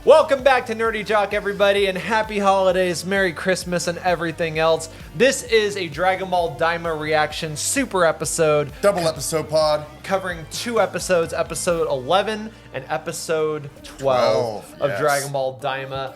Welcome back to NerdyJock, everybody, and happy holidays, Merry Christmas, and everything else. This is a Dragon Ball Daima Reaction super episode. Double episode pod. Covering two episodes, episode 11 and episode 12 of Dragon Ball Daima.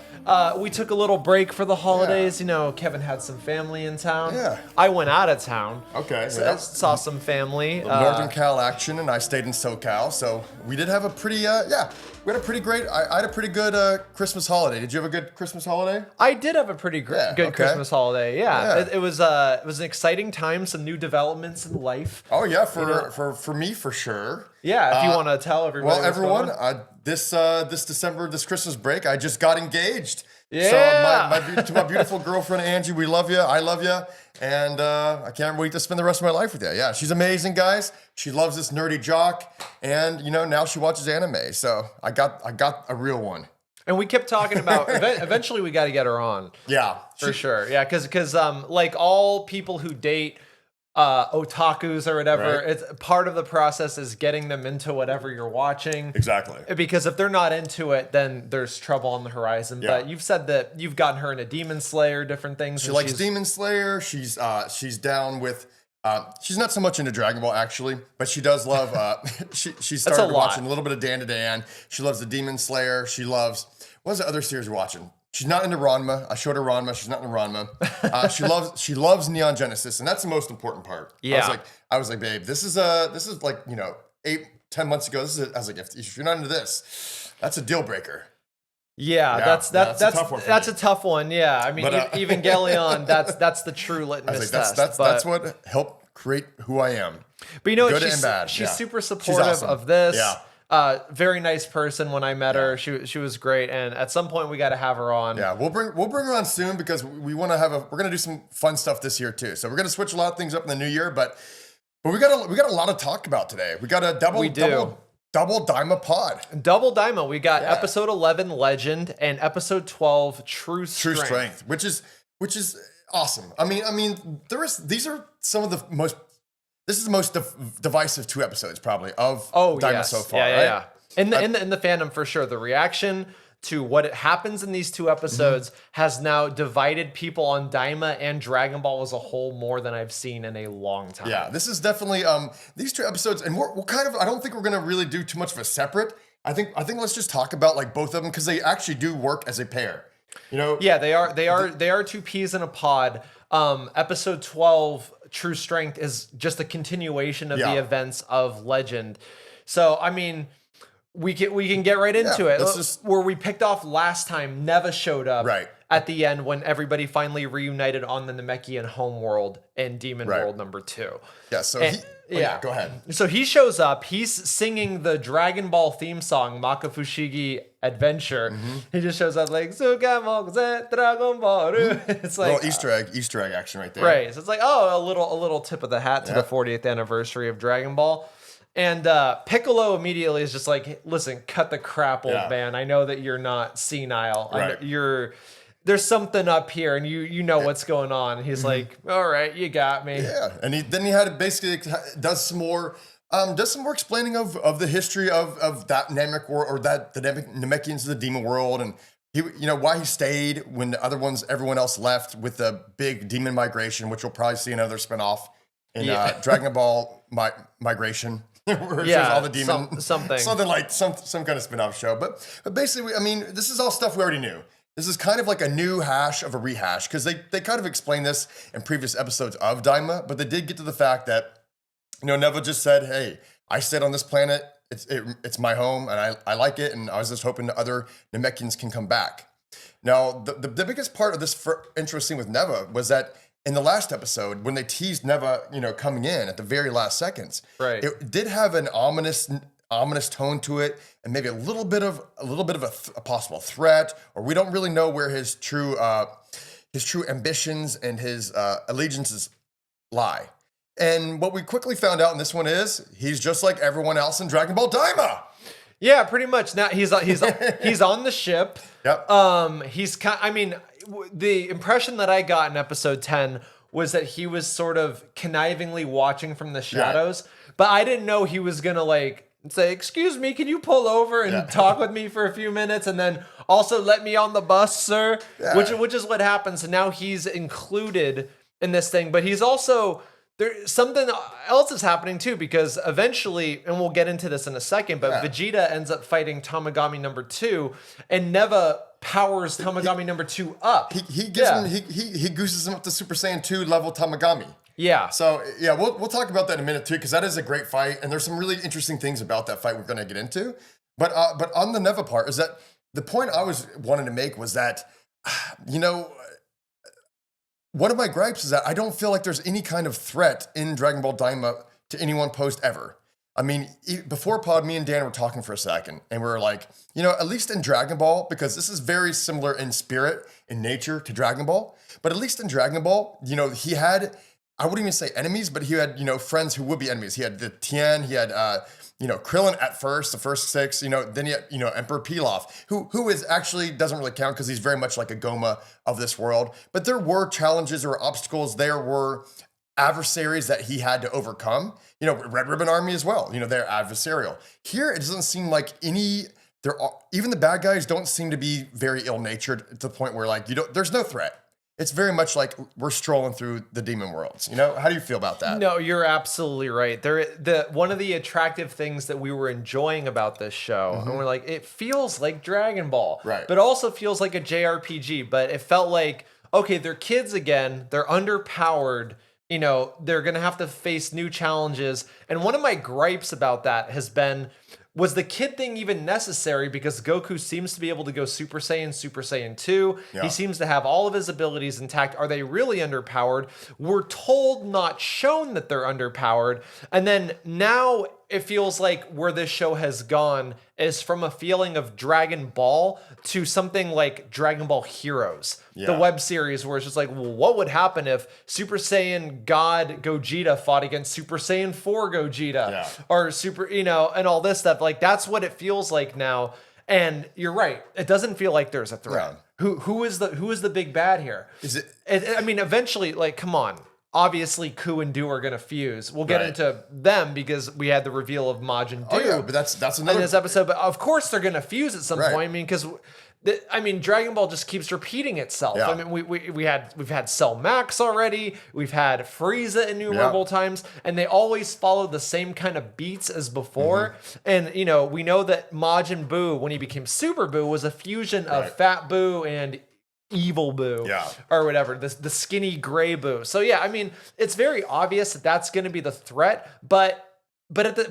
We took a little break for the holidays. You know, Kevin had some family in town. Yeah. I went out of town. Okay. So I saw some family. Northern Cal action, and I stayed in SoCal. So we did have a pretty, we had a pretty great, I had a pretty good Christmas holiday. Did you have a good Christmas holiday? I did have a pretty good Christmas holiday. Yeah. It was an exciting time, some new developments in life. Oh yeah, for me for sure. Yeah, if you want to tell everybody. Well, everyone, this December, this Christmas break, I just got engaged. Yeah. So to my beautiful girlfriend Angie, we love you. I love you, and I can't wait to spend the rest of my life with you. Yeah, she's amazing, guys. She loves this nerdy jock, and you know now she watches anime. So I got a real one. And we kept talking about eventually we got to get her on. Yeah, for sure. Yeah, because like all people who date otakus or whatever, it's part of the process is getting them into whatever you're watching. Exactly. Because if they're not into it, then there's trouble on the horizon. Yeah. But you've said that you've gotten her into Demon Slayer, different things. She likes Demon Slayer. She's down with. She's not so much into Dragon Ball actually, but she does love. She started watching a little bit of Dan to Dan. She loves the Demon Slayer. She loves what's the other series you're watching? She's not into Ranma. I showed her Ranma. She's not into Ranma. She loves Neon Genesis, and that's the most important part. Yeah. I was like, babe, this is like, you know, 8-10 months ago. I was like, if you're not into this, that's a deal breaker. Yeah, that's a tough one. That's a tough one. Yeah, I mean, Evangelion, that's the true litmus test. That's what helped create who I am. But you know, good and bad. She's super supportive of this. Yeah. Very nice person. When I met her, she was great, and at some point we got to have her on. Yeah, we'll bring her on soon because we want to we're gonna do some fun stuff this year too. So we're gonna switch a lot of things up in the new year, but we got a lot to talk about today. We got a double Daima pod. Double Daima. We got episode 11 Legend and episode 12 True Strength, which is awesome. I mean, these are some of the most. This is the most divisive two episodes probably of Daima so far, right? Yeah. In the fandom for sure. The reaction to what happens in these two episodes has now divided people on Daima and Dragon Ball as a whole more than I've seen in a long time. Yeah, this is definitely these two episodes, and we're kind of, I don't think we're gonna really do too much of a separate. I think let's just talk about like both of them because they actually do work as a pair. You know? Yeah, they are two peas in a pod. Episode 12 True Strength is just a continuation of the events of Legend. So, I mean, we can get right into it. Where we picked off last time, Neva showed up at the end when everybody finally reunited on the Namekian homeworld in Demon World number 2. Yeah, so go ahead. So he shows up, he's singing the Dragon Ball theme song, Makafushigi Adventure. He just shows up like, Dragon Ball. It's like Easter egg action right there. Right. So it's like, a little tip of the hat to the 40th anniversary of Dragon Ball. And Piccolo immediately is just like, listen, cut the crap, old man. I know that you're not senile. There's something up here, and you know what's going on. And he's like, all right, you got me. Yeah, and then he had to basically does some more explaining of the history of that Namek world, or that the Namekians of the Demon world, and why he stayed when everyone else left with the big demon migration, which we'll probably see another spinoff in Dragon Ball Migration. Where all the demon something like some kind of spinoff show. But basically, I mean, this is all stuff we already knew. This is kind of like a new hash of a rehash because they kind of explained this in previous episodes of Daima, but they did get to the fact that Neva just said, "Hey, I stayed on this planet. It's my home, and I like it, and I was just hoping that other Namekians can come back." Now, the biggest part of this interesting with Neva was that in the last episode, when they teased Neva, coming in at the very last seconds, it did have an ominous tone to it, and maybe a little bit of a possible threat, or we don't really know where his true ambitions and his allegiances lie. And what we quickly found out in this one is he's just like everyone else in Dragon Ball Daima. Yeah, pretty much. Now he's on the ship. Yep. The impression that I got in episode 10 was that he was sort of connivingly watching from the shadows, but I didn't know he was gonna like and say, "Excuse me, can you pull over and talk with me for a few minutes, and then also let me on the bus, sir?" Yeah. Which is what happens. And now he's included in this thing, but he's also something else is happening too, because eventually, and we'll get into this in a second, but Vegeta ends up fighting Tamagami number 2, and Neva powers Tamagami number 2 up. He gives him he gooses him up to Super Saiyan 2 level Tamagami. Yeah. So yeah, we'll talk about that in a minute too, because that is a great fight, and there's some really interesting things about that fight we're going to get into. But on the Neva part, is that the point I was wanting to make was that, you know, one of my gripes is that I don't feel like there's any kind of threat in Dragon Ball Daima to anyone posed ever. I mean, before pod, me and Dan were talking for a second, and we were like, you know, at least in Dragon Ball, because this is very similar in spirit, in nature to Dragon Ball, but at least in Dragon Ball, you know, he had, I wouldn't even say enemies, but he had, you know, friends who would be enemies. He had the Tien, he had, you know, Krillin at first, the first 6, you know, then he had, you know, Emperor Pilaf, who is actually doesn't really count because he's very much like a Goma of this world. But there were challenges or obstacles. There were adversaries that he had to overcome. You know, Red Ribbon Army as well. You know, they're adversarial. Here, it doesn't seem like even the bad guys don't seem to be very ill-natured to the point where like there's no threat. It's very much like we're strolling through the demon worlds. You know, how do you feel about that? No, you're absolutely right. One of the attractive things that we were enjoying about this show, and we're like, it feels like Dragon Ball, right? But also feels like a JRPG. But it felt like, okay, they're kids again. They're underpowered. You know, they're gonna have to face new challenges. And one of my gripes about that has been, was the kid thing even necessary? Because Goku seems to be able to go Super Saiyan 2. Yeah. He seems to have all of his abilities intact. Are they really underpowered? We're told, not shown, that they're underpowered. And then now it feels like where this show has gone is from a feeling of Dragon Ball to something like Dragon Ball Heroes, the web series, where it's just like, well, what would happen if Super Saiyan God Gogeta fought against Super Saiyan 4 Gogeta, or Super, you know, and all this stuff. Like, that's what it feels like now. And you're right, it doesn't feel like there's a threat. Who is the big bad here? Is it? I mean, eventually, like, come on. Obviously, Kuu and Do are going to fuse. We'll get into them because we had the reveal of Majin Kuu. Oh yeah, but that's another in this episode. But of course, they're going to fuse at some point. I mean, because Dragon Ball just keeps repeating itself. I mean, we've had Cell Max already. We've had Frieza innumerable times, and they always follow the same kind of beats as before. And you know, we know that Majin Buu, when he became Super Buu, was a fusion of Fat Buu and Evil Buu, or whatever, the skinny gray Buu. So yeah, I mean, it's very obvious that that's going to be the threat. But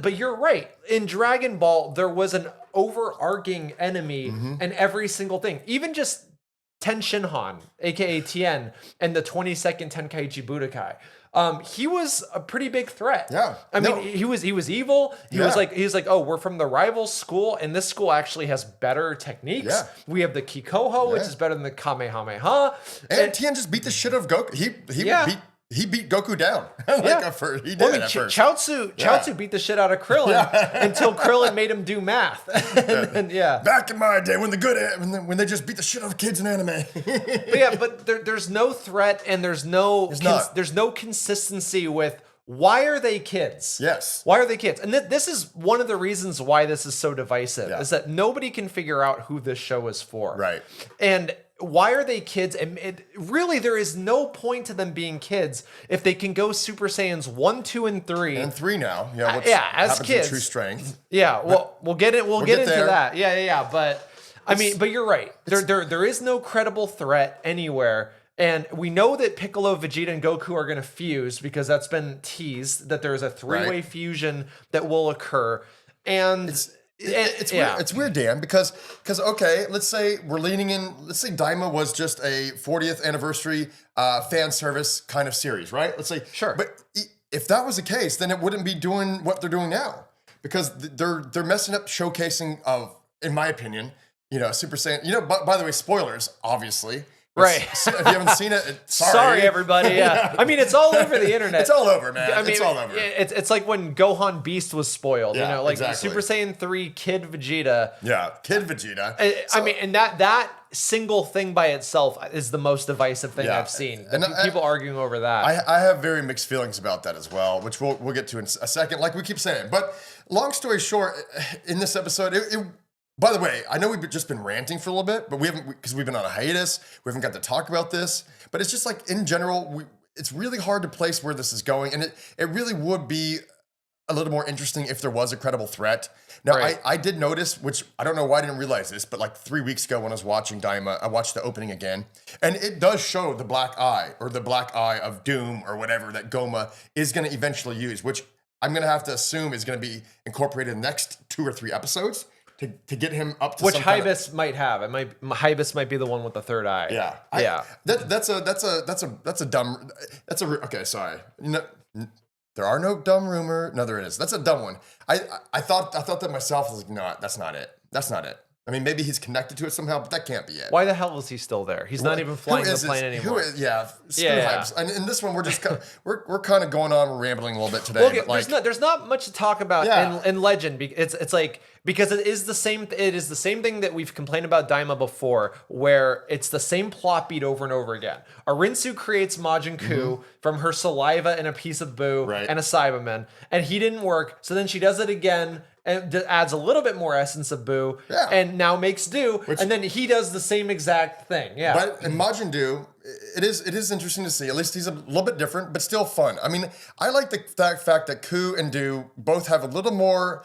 you're right. In Dragon Ball, there was an overarching enemy in every single thing. Even just Ten Shinhan, aka Tien, and the 22nd Tenkaichi Budokai. He was a pretty big threat. Yeah. I mean, he was evil. He was like, oh, we're from the rival school, and this school actually has better techniques. Yeah. We have the Kikoho, which is better than the Kamehameha. And Tien just beat the shit out of Goku. He beat Goku down. He did at first. Chaozu beat the shit out of Krillin until Krillin made him do math. Back in my day, when they just beat the shit out of kids in anime. but there's no threat, and there's no consistency with why are they kids? Yes. Why are they kids? And this is one of the reasons why this is so divisive, is that nobody can figure out who this show is for. Right. And why are they kids? And really, there is no point to them being kids if they can go Super Saiyans 1, 2, and 3. And 3 now. As kids. True strength. Yeah, we'll get into that. Yeah. But I mean, but you're right. There is no credible threat anywhere. And we know that Piccolo, Vegeta, and Goku are going to fuse because that's been teased, that there's a 3-way fusion that will occur. And it's weird. It's weird, Dan, because okay, let's say we're leaning in. Let's say Daima was just a 40th anniversary fan service kind of series, right? Let's say sure. But if that was the case, then it wouldn't be doing what they're doing now, because they're messing up showcasing of, in my opinion, you know, Super Saiyan. You know, by the way, spoilers, obviously. Right. If you haven't seen it, sorry everybody. Yeah. I mean, it's all over the internet. It's all over, man. I mean, it's all over. It's like when Gohan Beast was spoiled. Yeah, you know, like exactly. Super Saiyan 3 Kid Vegeta. Yeah, Kid Vegeta. I mean, and that single thing by itself is the most divisive thing I've seen. And people arguing over that. I have very mixed feelings about that as well, which we'll get to in a second, like we keep saying. But long story short, in this episode, by the way, I know we've just been ranting for a little bit, but we haven't, because we've been on a hiatus. We haven't got to talk about this. But it's just like, in general, it's really hard to place where this is going. And it really would be a little more interesting if there was a credible threat. Now, I did notice, which I don't know why I didn't realize this, but like 3 weeks ago when I was watching Daima, I watched the opening again, and it does show the black eye, or the black eye of doom, or whatever that Goma is going to eventually use, which I'm going to have to assume is going to be incorporated in the next 2 or 3 episodes to get him up to which Hybis might have. Hybis might be the one with the third eye. Yeah. That's a dumb. Okay, sorry. There are no dumb rumor. No, there is. That's a dumb one. I thought that myself. I was like, no, that's not it. That's not it. I mean, maybe he's connected to it somehow, but that can't be it. Why the hell is he still there? He's not even flying the plane anymore. Hypes. And in this one, we're just we're kind of going on, we're rambling a little bit today. Well, but there's not much to talk about in Legend. It's like, because it is the same thing that we've complained about Daima before, where it's the same plot beat over and over again. Arinsu creates Majin Kuu from her saliva and a piece of Buu and a Cyberman, and he didn't work. So then she does it again and adds a little bit more essence of Buu, and now makes Do, and then he does the same exact thing. Yeah. But in Majin Do, it is interesting to see. At least he's a little bit different, but still fun. I mean, I like the fact that Kuu and Do both have a little more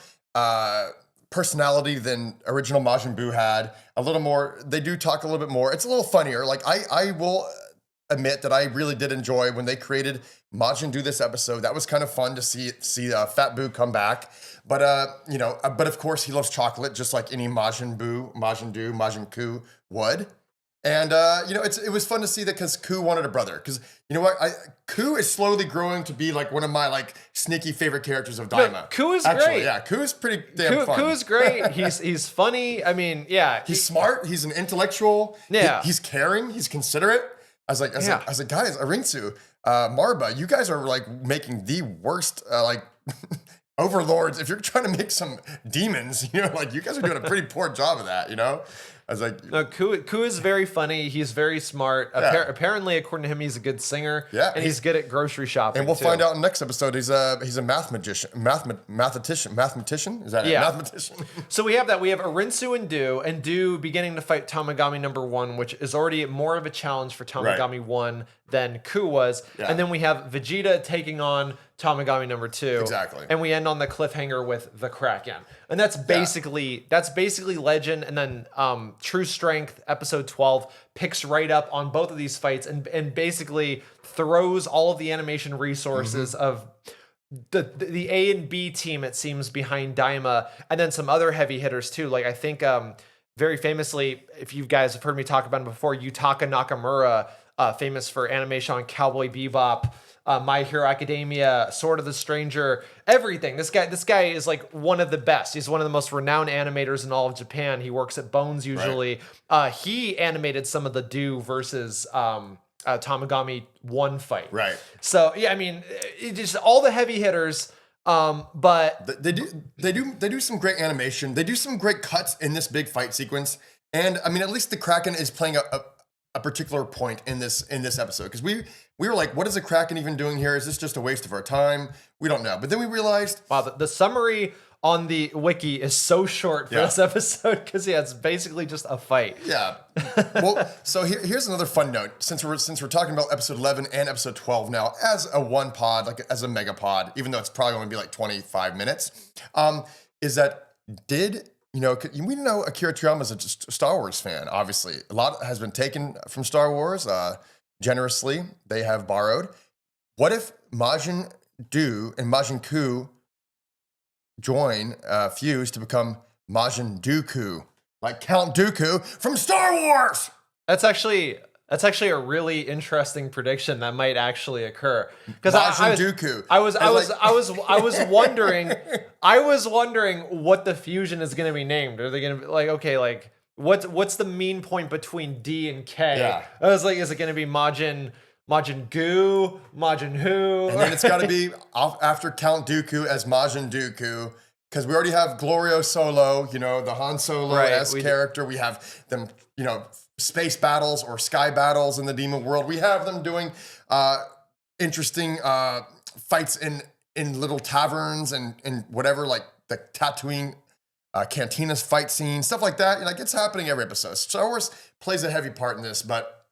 personality than original Majin Buu had. A little more. They do talk a little bit more. It's a little funnier. Like I will admit that I really did enjoy when they created Majin Do this episode. That was kind of fun to see Fat Buu come back. But but of course he loves chocolate, just like any Majin Buu, Majin Do, Majin Kuu would. And it was fun to see that, because Kuu wanted a brother. Because you know what, Kuu is slowly growing to be like one of my like sneaky favorite characters of Daima. No, Kuu is great. Yeah, Kuu is pretty damn fun. Kuu is great. He's funny. I mean, yeah, he's smart. He's an intellectual. Yeah, he's caring. He's considerate. I was like, guys, Arinsu, Marba, you guys are like making the worst overlords. If you're trying to make some demons, like you guys are doing a pretty poor job of that, I was like, no, Kuu is very funny. He's very smart. Apparently, according to him, he's a good singer. Yeah, and he's good at grocery shopping. And we'll find out in the next episode. He's a mathematician. Is that it? Mathematician. So we have that. We have Arinsu and Do beginning to fight Tamagami number 1, which is already more of a challenge for Tamagami 1 than Kuu was. Yeah. And then we have Vegeta taking on Tamagami number 2. Exactly. And we end on the cliffhanger with the Kraken. And that's basically Legend. And then True Strength episode 12 picks right up on both of these fights and basically throws all of the animation resources of the A and B team, it seems, behind Daima, and then some other heavy hitters too. Like I think very famously, if you guys have heard me talk about him before, Yutaka Nakamura, famous for animation on Cowboy Bebop, My Hero Academia, Sword of the Stranger, everything. This guy is like one of the best. He's one of the most renowned animators in all of Japan. He works at Bones usually. Right. He animated some of the Do versus Tamagami 1 fight. Right. So yeah, I mean, just all the heavy hitters. But they do some great animation. They do some great cuts in this big fight sequence. And I mean, at least the Kraken is playing a particular point in this episode, because we were like, what is the Kraken even doing here? Is this just a waste of our time? We don't know. But then we realized, wow, the summary on the wiki is so short for this episode, because it's basically just a fight. Yeah. Well, so here's another fun note. Since we're talking about episode 11 and episode 12 now as a one pod, like as a mega pod, even though it's probably going to be like 25 minutes, is that we know Akira Toriyama's a Star Wars fan, obviously. A lot has been taken from Star Wars generously. They have borrowed. What if Majin Do and Majin Kuu fuse to become Majin Dooku, like Count Dooku from Star Wars? That's actually a really interesting prediction that might actually occur. Because Dooku. I was wondering what the fusion is going to be named. Are they going to be like, okay, like what's the mean point between D and K? Yeah. I was like, is it going to be Majin Goo, Majin Who? And then it's got to be after Count Dooku as Majin Dooku, because we already have Glorio Solo, the Han Solo-esque character. We have them, space battles or sky battles in the demon world. We have them doing interesting fights in little taverns and whatever, like the Tatooine Cantinas fight scene, stuff like that. Like, it's happening every episode. Star Wars plays a heavy part in this, but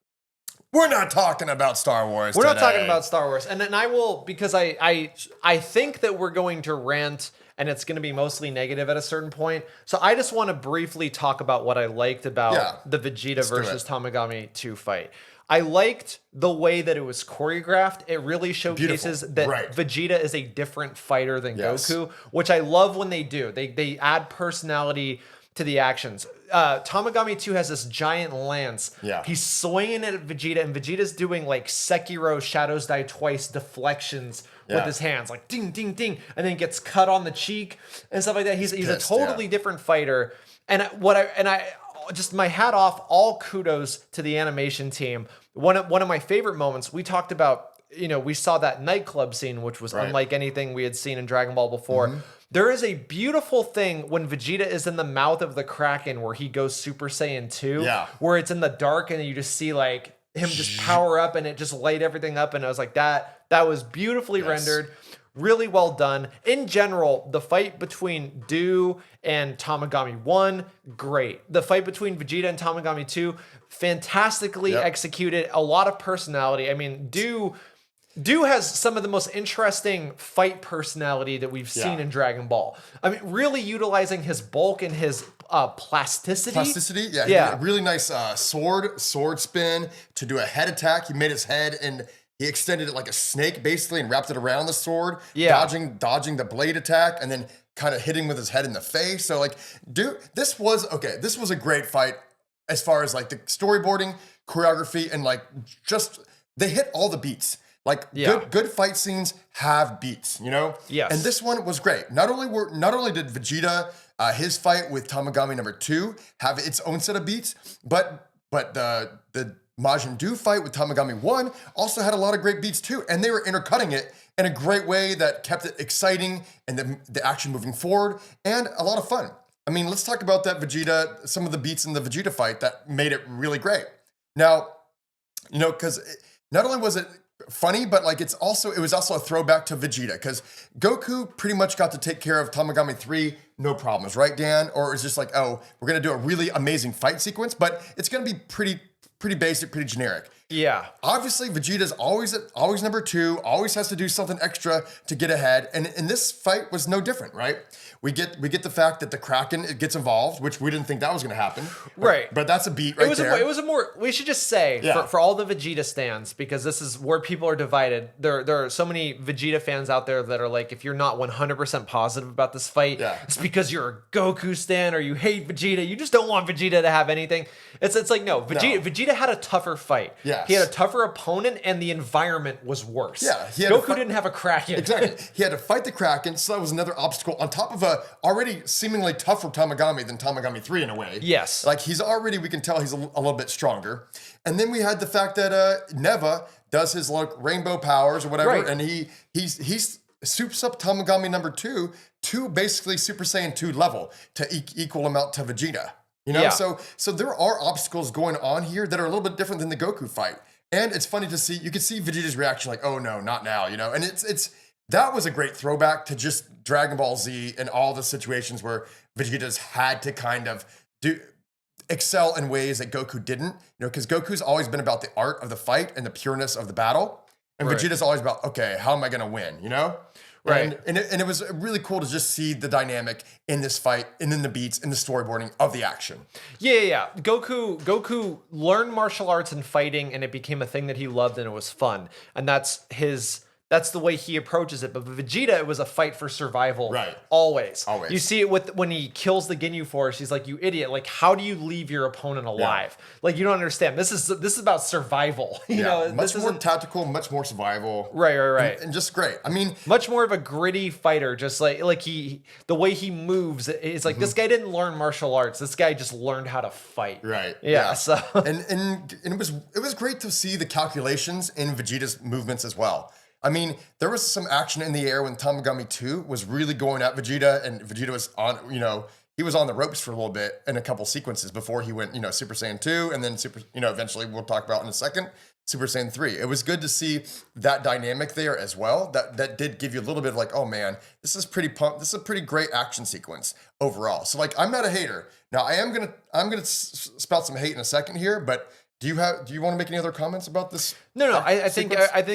we're not talking about Star Wars. We're not talking about Star Wars, and I will, because I think that we're going to rant, and it's going to be mostly negative at a certain point. So I just want to briefly talk about what I liked about the Vegeta versus Tamagami 2 fight. I liked the way that it was choreographed. It really showcases that Vegeta is a different fighter than Goku, which I love when they do. They add personality to the actions. Tamagami 2 has this giant lance. Yeah. He's swinging it at Vegeta, and Vegeta's doing like Sekiro Shadows Die Twice deflections with his hands, like ding, ding, ding, and then gets cut on the cheek and stuff like that. He's a totally different fighter. And just my hat off, all kudos to the animation team. One of my favorite moments, we talked about, we saw that nightclub scene, which was unlike anything we had seen in Dragon Ball before. Mm-hmm. There is a beautiful thing when Vegeta is in the mouth of the Kraken where he goes Super Saiyan 2, where it's in the dark and you just see like him just power up and it just light everything up. And I was like, that was beautifully rendered. Really well done. In general, the fight between Do and Tamagami 1, great. The fight between Vegeta and Tamagami 2, fantastically executed. A lot of personality. I mean, Do has some of the most interesting fight personality that we've seen in Dragon Ball. I mean, really utilizing his bulk and his plasticity. Yeah. Really nice sword spin to do a head attack. He made his head and he extended it like a snake, basically, and wrapped it around the sword, dodging the blade attack, and then kind of hitting with his head in the face. So, like, dude, this was a great fight as far as, like, the storyboarding, choreography, and, like, just, they hit all the beats. Like, good fight scenes have beats, Yes. And this one was great. Not only did Vegeta, his fight with Tamagami number 2 have its own set of beats, but the Majin Kuu fight with Tamagami 1 also had a lot of great beats too, and they were intercutting it in a great way that kept it exciting and the action moving forward and a lot of fun. I mean, let's talk about that Vegeta, some of the beats in the Vegeta fight that made it really great. Now, because not only was it funny, but like it was also a throwback to Vegeta, because Goku pretty much got to take care of Tamagami 3, no problems, right, Dan? Or it's just like, oh, we're gonna do a really amazing fight sequence, but it's gonna be pretty basic, pretty generic. Yeah. Obviously, Vegeta's always number 2, always has to do something extra to get ahead, and this fight was no different, right? We get the fact that the Kraken gets involved, which we didn't think that was going to happen. Right. But that's a beat right there. It was a more, we should just say, for all the Vegeta stans, because this is where people are divided. There are so many Vegeta fans out there that are like, if you're not 100% positive about this fight, it's because you're a Goku stan or you hate Vegeta. You just don't want Vegeta to have anything. It's like, no, Vegeta had a tougher fight. Yes. He had a tougher opponent and the environment was worse. Yeah. Goku didn't have a Kraken. Exactly. He had to fight the Kraken, so that was another obstacle on top of a already seemingly tougher Tamagami than Tamagami 3 in a way. Yes. Like we can tell he's a little bit stronger. And then we had the fact that Neva does his like rainbow powers or whatever, and he soups up Tamagami number 2 to basically Super Saiyan 2 level to equal him out to Vegeta. So there are obstacles going on here that are a little bit different than the Goku fight. And it's funny to see, you can see Vegeta's reaction like, oh no, not now, and that was a great throwback to just Dragon Ball Z and all the situations where Vegeta's had to kind of excel in ways that Goku didn't, because Goku's always been about the art of the fight and the pureness of the battle. And Vegeta's always about, okay, how am I going to win, Right. And it was really cool to just see the dynamic in this fight and in the beats and the storyboarding of the action. Yeah. Goku learned martial arts and fighting, and it became a thing that he loved, and it was fun. And that's the way he approaches it. But with Vegeta, it was a fight for survival. Right. Always. You see it when he kills the Ginyu Force. He's like, you idiot. Like, how do you leave your opponent alive? Like, you don't understand. This is about survival. You know, much more tactical, much more survival. Right. And just great. I mean, much more of a gritty fighter. Just like the way he moves, it's like, this guy didn't learn martial arts. This guy just learned how to fight. Right. Yeah. So and it was great to see the calculations in Vegeta's movements as well. I mean, there was some action in the air when Tamagami 2 was really going at Vegeta, and Vegeta was on, he was on the ropes for a little bit in a couple sequences before he went, Super Saiyan 2 and then eventually we'll talk about in a second, Super Saiyan 3. It was good to see that dynamic there as well. That did give you a little bit of like, oh man, this is pretty pumped. This is a pretty great action sequence overall. So like, I'm not a hater. Now I'm gonna spout some hate in a second here, but do you want to make any other comments about this? No. I think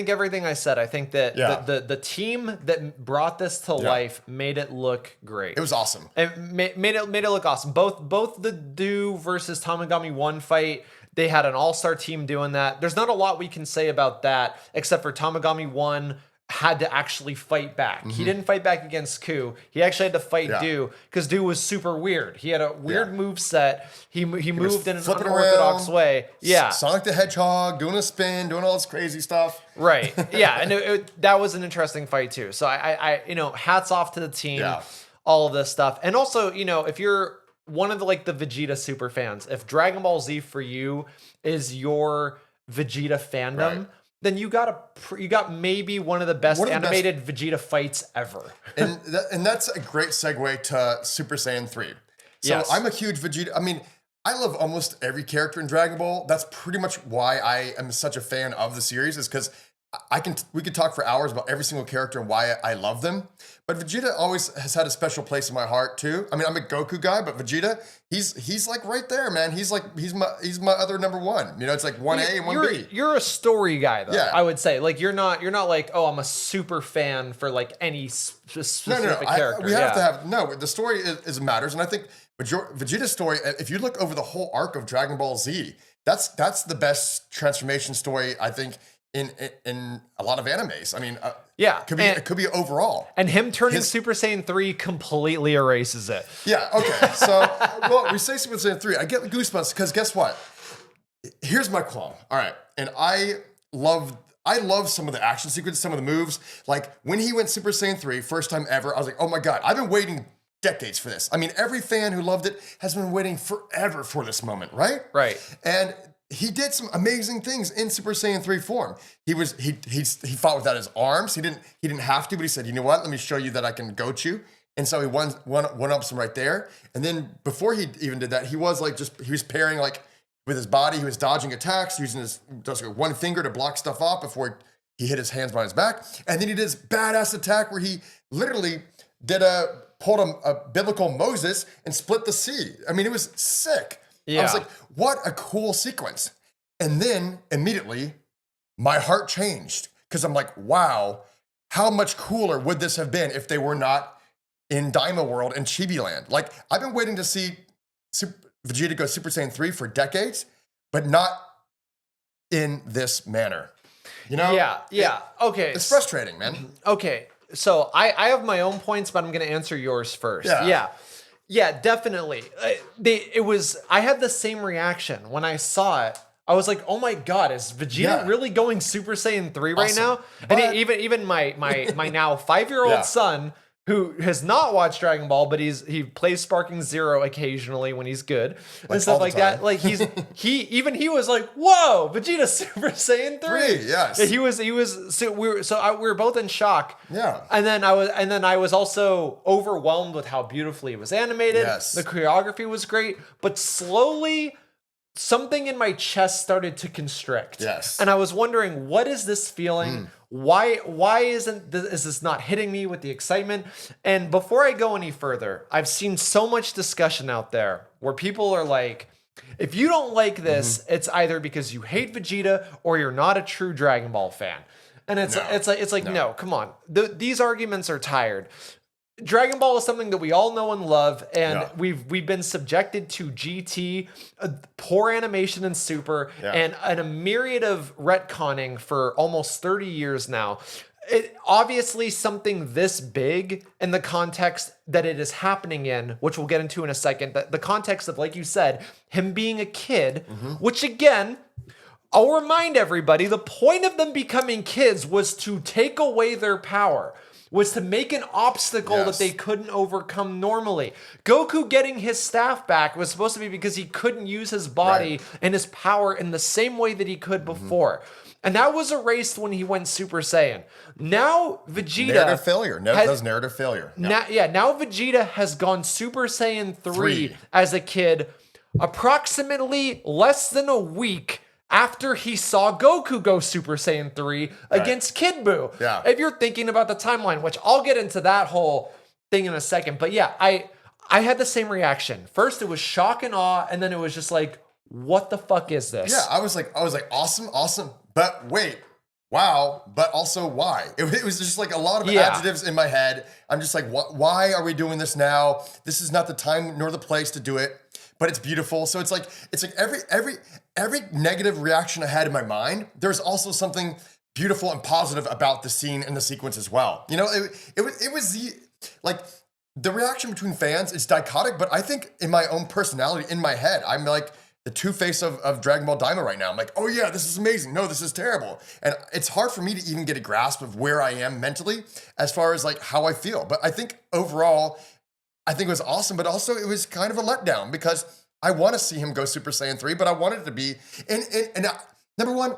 everything I said. I think that the team that brought this to life made it look great. It was awesome. It made it look awesome. Both the Do versus Tamagami 1 fight, they had an all-star team doing that. There's not a lot we can say about that except for Tamagami 1 had to actually fight back. He didn't fight back against Kuu. He actually had to fight Do because Do was super weird. He had a weird move set. He moved in an unorthodox way. Yeah. Sonic the Hedgehog, doing a spin, doing all this crazy stuff. Right. Yeah. And that was an interesting fight too. So I hats off to the team, all of this stuff. And also, if you're one of the Vegeta super fans, if Dragon Ball Z for you is your Vegeta fandom, then you got maybe one of the best animated Vegeta fights ever. And that's a great segue to Super Saiyan 3. So I'm a huge Vegeta. I mean, I love almost every character in Dragon Ball. That's pretty much why I am such a fan of the series, is because we could talk for hours about every single character and why I love them. But Vegeta always has had a special place in my heart too. I mean, I'm a Goku guy, but Vegeta, he's like right there, man. He's my other number one. It's like 1A and 1B. You're a story guy though. Yeah. I would say you're not like, oh, I'm a super fan for any specific character. We have to have the story is matters, and I think Vegeta's story. If you look over the whole arc of Dragon Ball Z, that's the best transformation story I think in a lot of animes. I mean, it could be overall. And him turning Super Saiyan 3 completely erases it. Yeah, okay. So, we say Super Saiyan 3. I get goosebumps because guess what? Here's my qualm. All right. And I love some of the action sequences, some of the moves. Like when he went Super Saiyan 3, first time ever, I was like, oh my God, I've been waiting decades for this. I mean, every fan who loved it has been waiting forever for this moment, right? Right. And he did some amazing things in Super Saiyan 3 form. He fought without his arms. He didn't have to, but he said, you know what? Let me show you that I can goat you. And so he one-ups him right there. And then before he even did that, he was pairing with his body. He was dodging attacks, using his one finger to block stuff off before he hit his hands behind his back. And then he did his badass attack where he literally pulled a biblical Moses and split the sea. I mean, it was sick. Yeah. I was like, what a cool sequence. And then immediately my heart changed because I'm like, wow, how much cooler would this have been if they were not in Daima World and Chibi Land? Like, I've been waiting to see Vegeta go Super Saiyan 3 for decades, but not in this manner. Yeah. Okay. It's frustrating, man. Okay. So I have my own points, but I'm going to answer yours first. Yeah, definitely. I had the same reaction when I saw it. I was like, oh my God, is Vegeta really going Super Saiyan 3 right now? But and even my now 5-year-old son, who has not watched Dragon Ball, but he plays Sparking Zero occasionally when he's good and stuff like that. Like he was like, whoa, Vegeta Super Saiyan 3. Yes. He was so we were both in shock. Yeah. And then I was also overwhelmed with how beautifully it was animated. Yes. The choreography was great, but slowly something in my chest started to constrict. Yes. And I was wondering, what is this feeling? Why is this not hitting me with the excitement? And before I go any further, I've seen so much discussion out there where people are like, if you don't like this, it's either because you hate Vegeta or you're not a true Dragon Ball fan. And it's like no, come on. These arguments are tired. Dragon Ball is something that we all know and love, and we've been subjected to GT, poor animation in Super, and a myriad of retconning for almost 30 years now. Obviously, something this big in the context that it is happening in, which we'll get into in a second, the context of, like you said, him being a kid, which again, I'll remind everybody, the point of them becoming kids was to take away their power. Was to make an obstacle that they couldn't overcome normally. Goku getting his staff back was supposed to be because he couldn't use his body and his power in the same way that he could before. And that was erased when he went Super Saiyan. Now Vegeta narrative failure. No, that's narrative failure. Now Vegeta has gone Super Saiyan 3 as a kid, approximately less than a week after he saw Goku go Super Saiyan 3 against Kid Buu. Yeah. If you're thinking about the timeline, which I'll get into that whole thing in a second, but yeah, I had the same reaction. First, it was shock and awe, and then it was just like, what the fuck is this? Yeah, I was like, awesome, but wait, wow, but also why? It was just like a lot of adjectives in my head. I'm just like, why are we doing this now? This is not the time nor the place to do it, but it's beautiful. So it's like every negative reaction I had in my mind, there's also something beautiful and positive about the scene and the sequence as well. You know, it was the reaction between fans is dichotic, but I think in my own personality, in my head, I'm like the two-face of Dragon Ball Daima right now. I'm like, oh yeah, this is amazing. No, this is terrible. And it's hard for me to even get a grasp of where I am mentally as far as like how I feel. But I think overall, I think it was awesome, but also it was kind of a letdown because I want to see him go Super Saiyan 3, but I wanted it to be, and number one,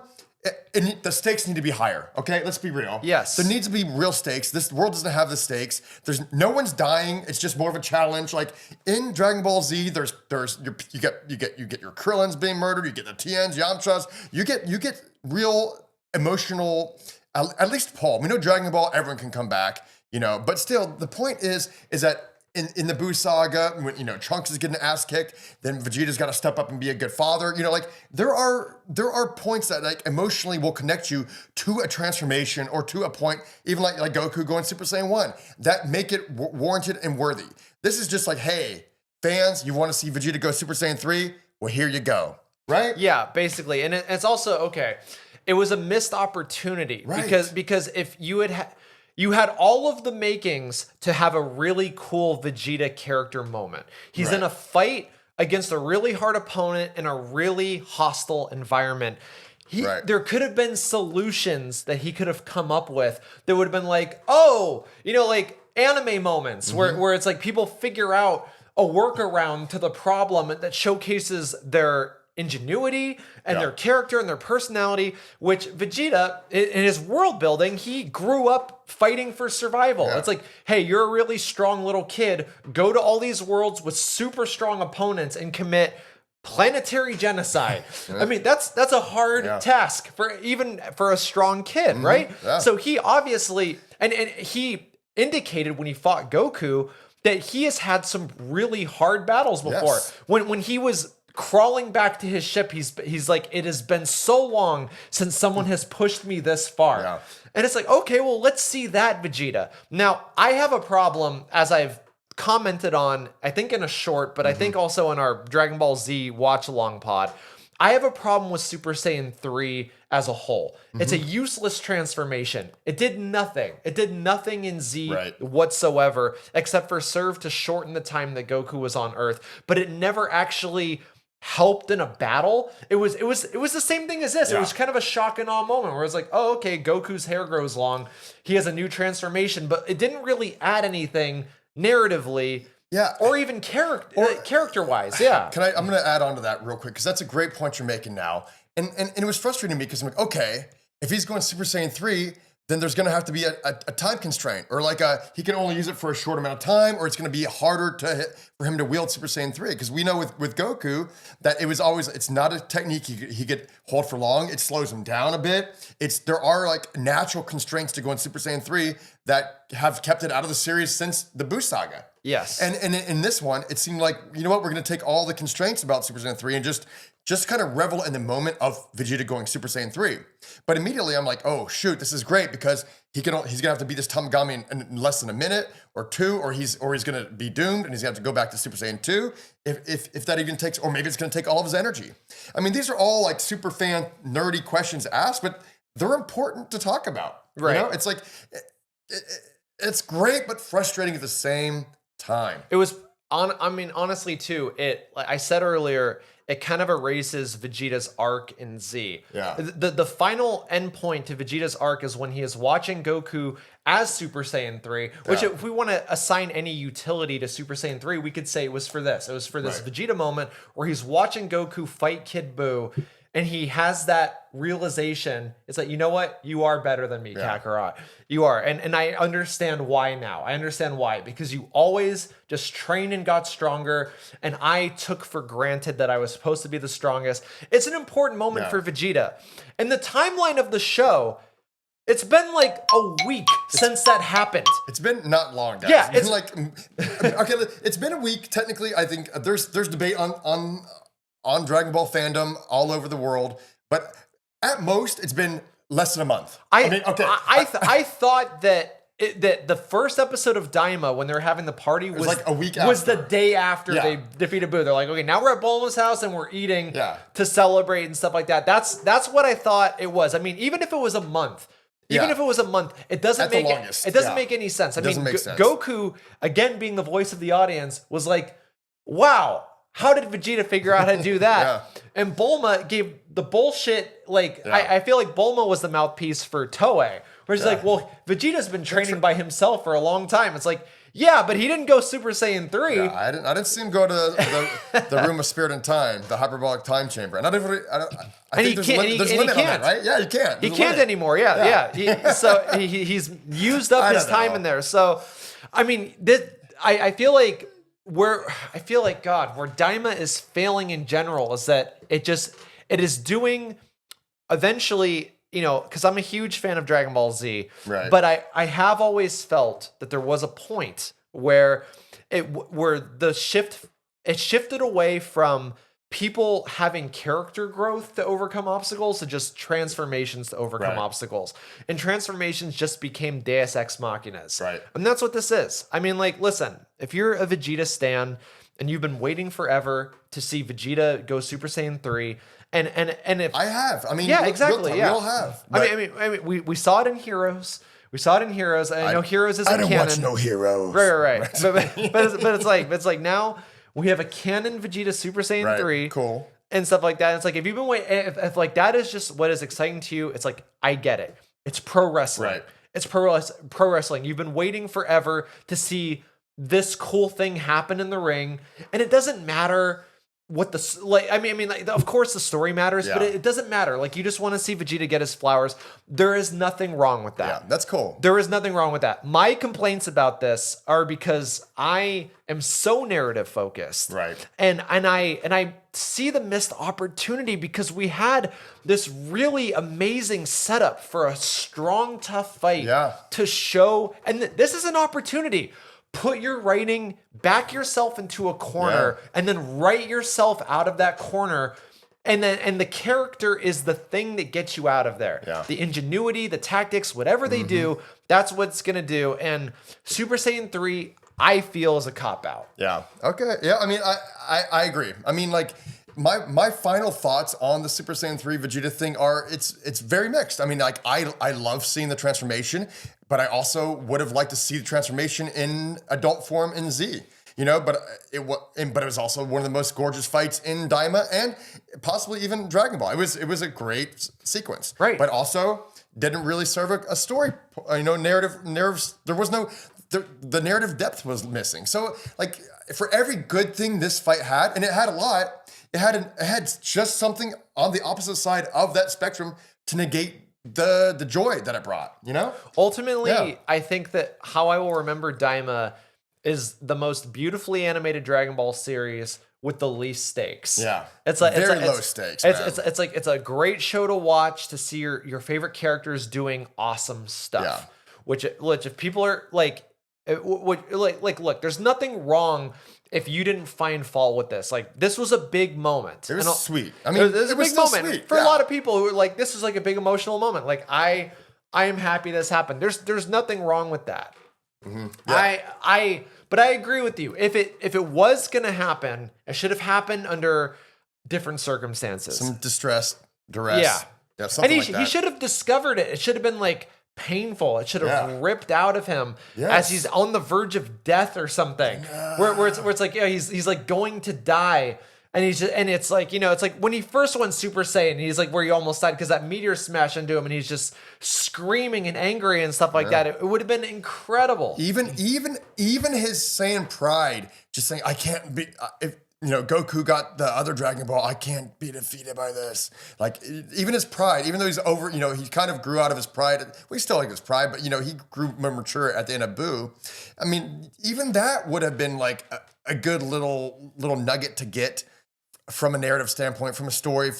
the stakes need to be higher, okay? Let's be real. Yes. There needs to be real stakes. This world doesn't have the stakes. There's no one's dying. It's just more of a challenge. Like in Dragon Ball Z, you get your Krillins being murdered. You get the Tiens, Yamchas. You get real emotional. At least Paul. We know Dragon Ball. Everyone can come back, you know. But still, the point is that. In the Buu saga, when Trunks is getting an ass kicked, then Vegeta's got to step up and be a good father. You know, like there are points that like emotionally will connect you to a transformation or to a point, even like Goku going Super Saiyan 1, that make it warranted and worthy. This is just like, hey, fans, you want to see Vegeta go Super Saiyan 3? Well, here you go, right? Yeah, basically, and it's also okay. It was a missed opportunity because if you had. You had all of the makings to have a really cool Vegeta character moment. He's in a fight against a really hard opponent in a really hostile environment. There could have been solutions that he could have come up with that would have been like, like anime moments where it's like people figure out a workaround to the problem that showcases their ingenuity and their character and their personality, which Vegeta, in his world building, he grew up fighting for survival. It's like, hey, you're a really strong little kid, go to all these worlds with super strong opponents and commit planetary genocide. I mean, that's a hard task for a strong kid, right? So he obviously, and he indicated when he fought Goku that he has had some really hard battles before. When he was crawling back to his ship, he's like, it has been so long since someone has pushed me this far. And it's like, okay, well, let's see that Vegeta. Now, I have a problem, as I've commented on, I think in a short, but I think also in our Dragon Ball Z watch-along pod, I have a problem with Super Saiyan 3 as a whole. It's a useless transformation. It did nothing. It did nothing in Z whatsoever, except for serve to shorten the time that Goku was on Earth, but it never actually helped in a battle. It was the same thing as this. It was kind of a shock and awe moment where it's like, oh, okay, Goku's hair grows long. He has a new transformation, but it didn't really add anything narratively. Or even character-wise. I'm going to add on to that real quick because that's a great point you're making now. And it was frustrating me because I'm like, okay, if he's going Super Saiyan 3, then there's going to have to be a time constraint, or like he can only use it for a short amount of time, or it's going to be harder for him to wield Super Saiyan 3. Because we know with Goku that it's not a technique he could hold for long. It slows him down a bit. There are like natural constraints to go in Super Saiyan 3 that have kept it out of the series since the Buu saga. Yes. And in this one, it seemed like, you know what, we're going to take all the constraints about Super Saiyan 3 and just kind of revel in the moment of Vegeta going Super Saiyan 3. But immediately I'm like, oh shoot, this is great because he's gonna have to beat this Tamagami in less than a minute or two, or he's gonna be doomed and he's gonna have to go back to Super Saiyan 2 if that even takes, or maybe it's gonna take all of his energy. I mean, these are all like super fan nerdy questions asked, but they're important to talk about. Right. You know? It's like it's great but frustrating at the same time. It was honestly too, like I said earlier, it kind of erases Vegeta's arc in Z. The final endpoint to Vegeta's arc is when he is watching Goku as Super Saiyan 3, which if we want to assign any utility to Super Saiyan 3, we could say it was for this. It was for this Vegeta moment where he's watching Goku fight Kid Buu, and he has that realization. It's like, you know what? You are better than me, Kakarot. You are. And I understand why now. I understand why. Because you always just trained and got stronger, and I took for granted that I was supposed to be the strongest. It's an important moment for Vegeta. And the timeline of the show, it's been like a week since that happened. It's been not long, guys. Yeah, it's like okay. It's been a week technically. I think there's debate on Dragon Ball fandom all over the world, but at most it's been less than a month. I thought that the first episode of Daima, when they were having the party, was like a week was after. the day after they defeated Boo. They're like, okay, now we're at Bulma's house and we're eating to celebrate and stuff like that. That's what I thought it was. I mean, even if it was a month. Even if it was a month, it doesn't make any sense. I mean, Goku, again being the voice of the audience, was like, wow, how did Vegeta figure out how to do that? And Bulma gave the bullshit, like, I feel like Bulma was the mouthpiece for Toei, where she's like, well, Vegeta's been training by himself for a long time. It's like, yeah, but he didn't go Super Saiyan 3. Yeah, I didn't see him go to the room of spirit and time, the hyperbolic time chamber. And I think there's a limit on that, right? Yeah, you can't. He can't anymore. He's used up his time in there. So, I mean, I feel like where Daima is failing in general is that it is doing eventually, because I'm a huge fan of Dragon Ball Z, but I have always felt that there was a point where it shifted away from people having character growth to overcome obstacles to just transformations to overcome obstacles. And transformations just became Deus Ex Machinas. Right. And that's what this is. I mean, like, listen, if you're a Vegeta stan and you've been waiting forever to see Vegeta go Super Saiyan 3, and if I have, I mean, yeah, exactly, we all have. I mean, we saw it in Heroes. We saw it in Heroes. I know Heroes isn't canon. I don't watch no Heroes. Right. but it's like now we have a canon Vegeta Super Saiyan 3. Cool. And stuff like that. It's like, if you've been waiting, if like that is just what is exciting to you, it's like, I get it. It's pro wrestling. Right. It's pro wrestling. You've been waiting forever to see this cool thing happen in the ring. And it doesn't matter what of course the story matters, but it doesn't matter. Like, you just want to see Vegeta get his flowers. There is nothing wrong with that. Yeah, that's cool. There is nothing wrong with that. My complaints about this are because I am so narrative focused. Right. And I see the missed opportunity, because we had this really amazing setup for a strong, tough fight to show, and this is an opportunity. Put your writing, back yourself into a corner, and then write yourself out of that corner. And the character is the thing that gets you out of there. Yeah. The ingenuity, the tactics, whatever they do, that's what it's going to do. And Super Saiyan 3, I feel, is a cop-out. Yeah. Okay. Yeah, I mean, I agree. I mean, like, my final thoughts on the Super Saiyan 3 Vegeta thing are, it's very mixed. I mean, like, I love seeing the transformation, but I also would have liked to see the transformation in adult form in Z. But it was also one of the most gorgeous fights in Daima and possibly even Dragon Ball. It was a great sequence, right? But also didn't really serve a story, narrative. There was no the narrative depth was missing. So, like, for every good thing this fight had, and it had a lot, it had just something on the opposite side of that spectrum to negate the joy that it brought. Ultimately, I think that how I will remember Daima is the most beautifully animated Dragon Ball series with the least stakes. Yeah. It's like very low stakes. It's a great show to watch, to see your favorite characters doing awesome stuff. Yeah. Which if people are like look, there's nothing wrong if you didn't find fault with this. Like, this was a big moment. It was sweet. I mean, it was a big moment for a lot of people who were like, this is like a big emotional moment. Like, I am happy this happened. There's nothing wrong with that. Mm-hmm. Yeah. But I agree with you. If it was gonna happen, it should have happened under different circumstances. Some distress, duress. Yeah, something like that. He should have discovered it. It should have been like painful. It should have ripped out of him as he's on the verge of death or something. Where it's like, he's like going to die. And it's like, it's like when he first went Super Saiyan, he's like where he almost died because that meteor smashed into him, and he's just screaming and angry and stuff like that. It would have been incredible. Even his Saiyan pride, just saying, I can't be. Goku got the other Dragon Ball. I can't be defeated by this. Like, even his pride, even though he's over, he kind of grew out of his pride. Well, he still like his pride, but, he grew more mature at the end of Boo. I mean, even that would have been like a good little nugget to get from a narrative standpoint, from a story,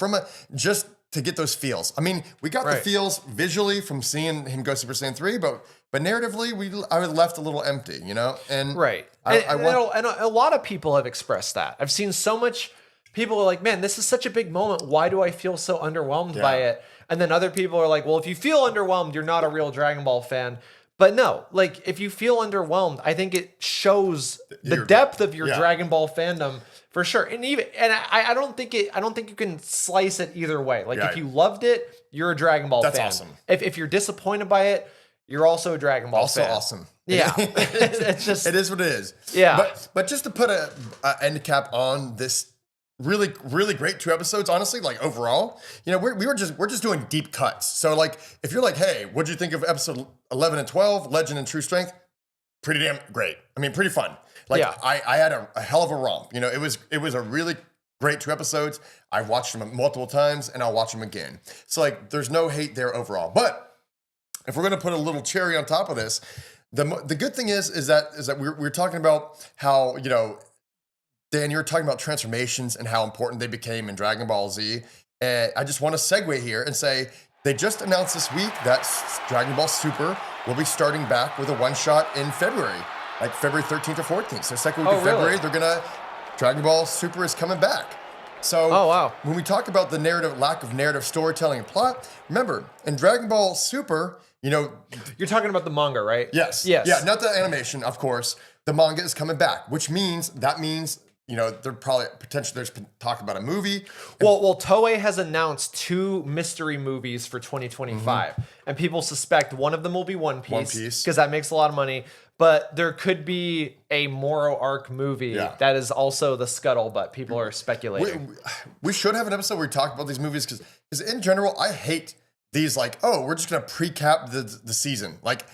just to get those feels. I mean, we got the feels visually from seeing him go Super Saiyan 3, but narratively, I was left a little empty, And right. And a lot of people have expressed that. I've seen so much people are like, man, this is such a big moment. Why do I feel so underwhelmed by it? And then other people are like, well, if you feel underwhelmed, you're not a real Dragon Ball fan. But no, like if you feel underwhelmed, I think it shows the depth of your Dragon Ball fandom for sure. And I don't think you can slice it either way. Like if you loved it, you're a Dragon Ball fan. That's awesome. If you're disappointed by it, you're also a Dragon Ball fan. Also awesome. Yeah. It's just it is what it is. Yeah. But just to put an end cap on this really, really great 2 episodes, honestly, like overall, we're just doing deep cuts. So like if you're like, hey, what'd you think of episode 11 and 12, Legend and True Strength? Pretty damn great. I mean, pretty fun. Like I had a hell of a romp. It was a really great 2 episodes. I've watched them multiple times and I'll watch them again. So like there's no hate there overall. But if we're gonna put a little cherry on top of this, the good thing is that we're talking about how, Dan, you're talking about transformations and how important they became in Dragon Ball Z. And I just want to segue here and say they just announced this week that Dragon Ball Super will be starting back with a one-shot in February, like February 13th or 14th. So second week of February, Dragon Ball Super is coming back. So when we talk about the lack of narrative storytelling and plot, remember, in Dragon Ball Super, you're talking about the manga, right? Yes. Yeah, not the animation, of course. The manga is coming back, which means they're probably potentially there's talk about a movie. Well, Toei has announced 2 mystery movies for 2025, and people suspect one of them will be One Piece because that makes a lot of money. But there could be a Moro arc movie that is also the scuttlebutt. People are speculating. We should have an episode where we talk about these movies because in general, I hate these like, oh, we're just gonna pre-cap the season. Like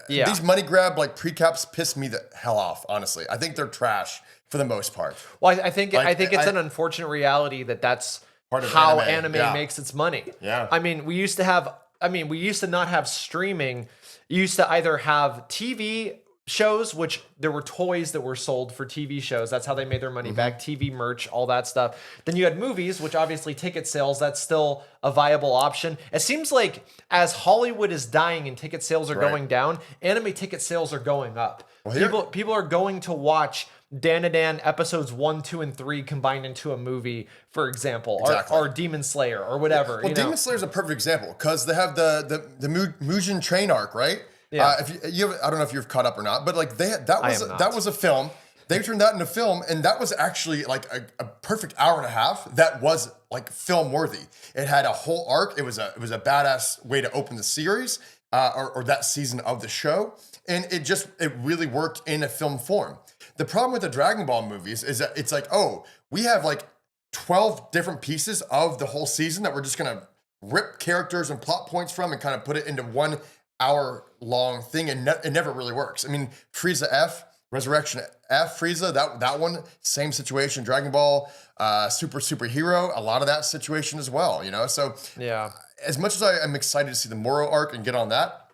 these money grab like pre-caps piss me the hell off. Honestly, I think they're trash for the most part. Well, I think it's an unfortunate reality that's part of how anime makes its money. Yeah. I mean, we used to not have streaming. You used to either have TV shows, which there were toys that were sold for TV shows. That's how they made their money back. TV merch, all that stuff. Then you had movies, which obviously ticket sales, that's still a viable option. It seems like as Hollywood is dying and ticket sales are going down, anime ticket sales are going up. Well, people are going to watch Dan episodes 1, 2, and 3 combined into a movie, for example, or Demon Slayer or whatever. Well, Demon Slayer is a perfect example because they have the Mugen Train arc, right? Yeah. If you have, I don't know if you've caught up or not, but like that was a film. They turned that into film, and that was actually like a perfect hour and a half. That was like film worthy. It had a whole arc. It was a badass way to open the series or that season of the show, and it really worked in a film form. The problem with the Dragon Ball movies is that it's like, oh, we have like 12 different pieces of the whole season that we're just gonna rip characters and plot points from and kind of put it into 1 hour long thing, and it never really works. I mean, Frieza F, Resurrection F, Frieza, that one, same situation. Dragon Ball, Superhero, a lot of that situation as well, So as much as I am excited to see the Moro arc and get on that,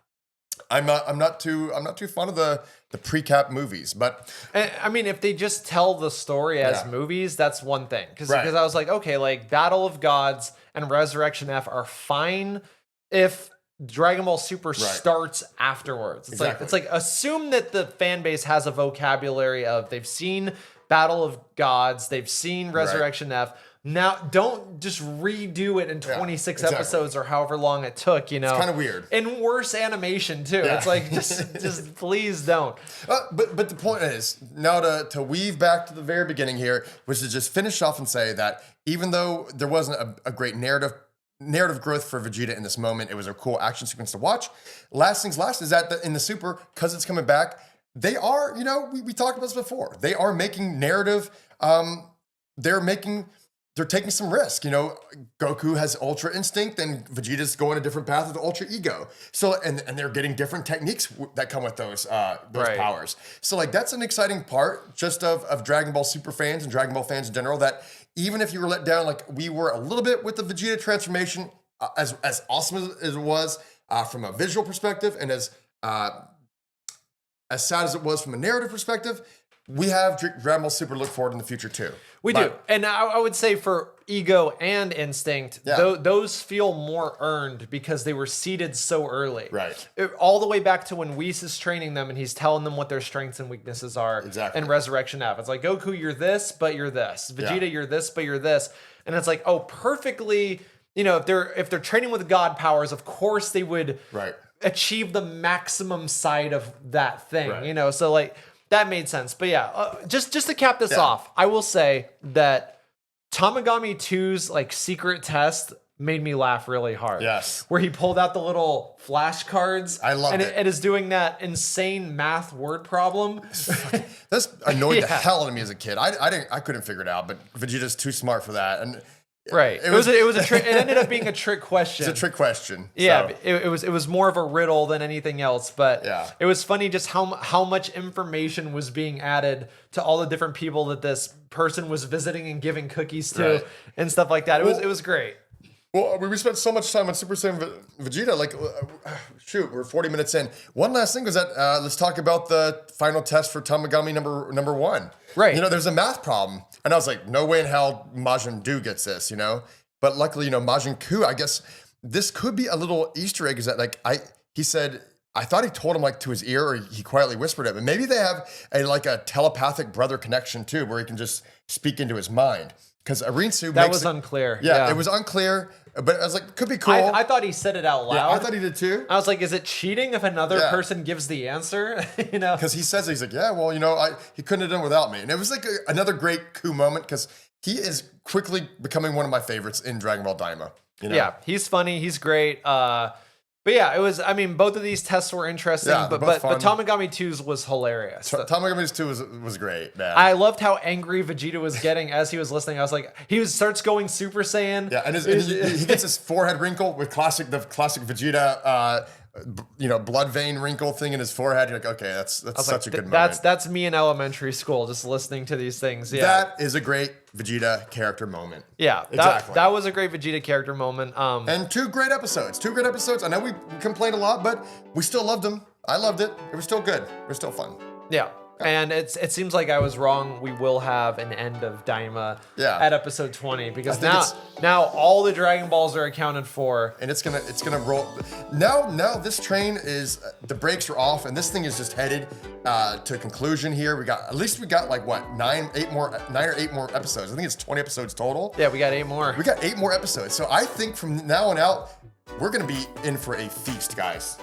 I'm not too fond of the pre-cap movies. But I mean, if they just tell the story as movies, that's one thing. Because I was like, okay, like Battle of Gods and Resurrection F are fine if Dragon Ball Super starts afterwards. It's like assume that the fan base has a vocabulary of they've seen Battle of Gods, they've seen Resurrection F. Now don't just redo it in 26 episodes or however long it took, It's kind of weird. And worse animation too. Yeah. It's like just please don't. But the point is, now to weave back to the very beginning here, was to just finish off and say that even though there wasn't a great narrative growth for Vegeta in this moment, it was a cool action sequence to watch. Last things last is that in the Super, because it's coming back, they are, we talked about this before, they are making narrative, they're making they're taking some risk. You know, Goku has Ultra Instinct and Vegeta's going a different path with Ultra Ego. So, and they're getting different techniques that come with those powers. So like, that's an exciting part just of Dragon Ball Super fans and Dragon Ball fans in general, that even if you were let down, like we were a little bit with the Vegeta transformation, as awesome as it was from a visual perspective, and as sad as it was from a narrative perspective, we have Dragon Ball Super to look forward in the future too. We do. And I would say for Ego and Instinct, those feel more earned because they were seeded so early. Right. All the way back to when Whis is training them and he's telling them what their strengths and weaknesses are. Exactly. And Resurrection F. It's like, Goku, you're this, but you're this. Vegeta, you're this, but you're this. And it's like, oh, perfectly, you know, if they're training with God powers, of course they would achieve the maximum side of that thing. You know, so like, that made sense. But yeah, just to cap this off, I will say that Tamagami 2's like secret test made me laugh really hard. Yes. Where he pulled out the little flashcards. I love it. And it is doing that insane math word problem. This annoyed the hell out of me as a kid. I couldn't figure it out, but Vegeta's too smart for that. And right. It was a trick. It ended up being a trick question. It's a trick question. Yeah. So. It was more of a riddle than anything else. But it was funny just how much information was being added to all the different people that this person was visiting and giving cookies to and stuff like that. It was great. Well, we spent so much time on Super Saiyan Vegeta. Like, shoot, we're 40 minutes in. One last thing was that let's talk about the final test for Tamagami number 1. Right. You know, there's a math problem. And I was like, no way in hell Majin Kuu gets this, you know? But luckily, you know, Majin Kuu, I guess this could be a little Easter egg, is that like, he said, I thought he told him like to his ear, or he quietly whispered it, but maybe they have a telepathic brother connection too, where he can just speak into his mind. Because Arinsu was unclear. Yeah, it was unclear, but I was like, could be cool. I thought he said it out loud. Yeah, I thought he did too. I was like, is it cheating if another person gives the answer? You know, because he says, he's like, yeah, well, you know, he couldn't have done without me, and it was like another great Kuu moment, because he is quickly becoming one of my favorites in Dragon Ball Daima. You know? Yeah, he's funny, he's great. But yeah, it was, I mean, both of these tests were interesting, but Tamagami 2's was hilarious. Tamagami 2 was great, man. I loved how angry Vegeta was getting as he was listening. I was like, starts going Super Saiyan. Yeah, and he gets his forehead wrinkle with the classic Vegeta, you know, blood vein wrinkle thing in his forehead. You're like, okay, that's such a good moment. That's me in elementary school, just listening to these things. Yeah, that is a great Vegeta character moment. Yeah, exactly. That was a great Vegeta character moment. And two great episodes. I know we complained a lot, but we still loved them. I loved it. It was still good. It was still fun. Yeah. And it seems like I was wrong. We will have an end of Daima at episode 20, because now all the Dragon Balls are accounted for, and it's gonna roll. Now this train is the brakes are off, and this thing is just headed to conclusion here. We got like what 9 or 8 more episodes. I think it's 20 episodes total. Yeah, we got 8 more. We got 8 more episodes. So I think from now on out, we're gonna be in for a feast, guys.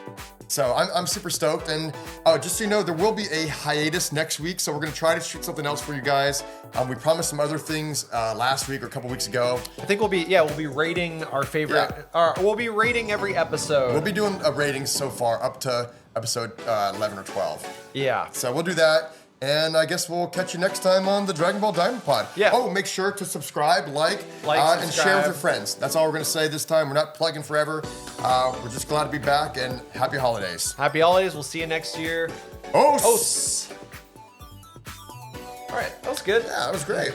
So I'm super stoked, and just so you know, there will be a hiatus next week, so we're gonna try to shoot something else for you guys. We promised some other things last week or a couple weeks ago. I think we'll be rating our favorite. We'll be rating every episode. We'll be doing a rating so far up to episode 11 or 12. Yeah. So we'll do that. And I guess we'll catch you next time on the Dragon Ball Daima Pod. Yeah. Oh, make sure to subscribe, and share with your friends. That's all we're going to say this time. We're not plugging forever. We're just glad to be back, and happy holidays. Happy holidays. We'll see you next year. Os! All right. That was good. Yeah, that was great.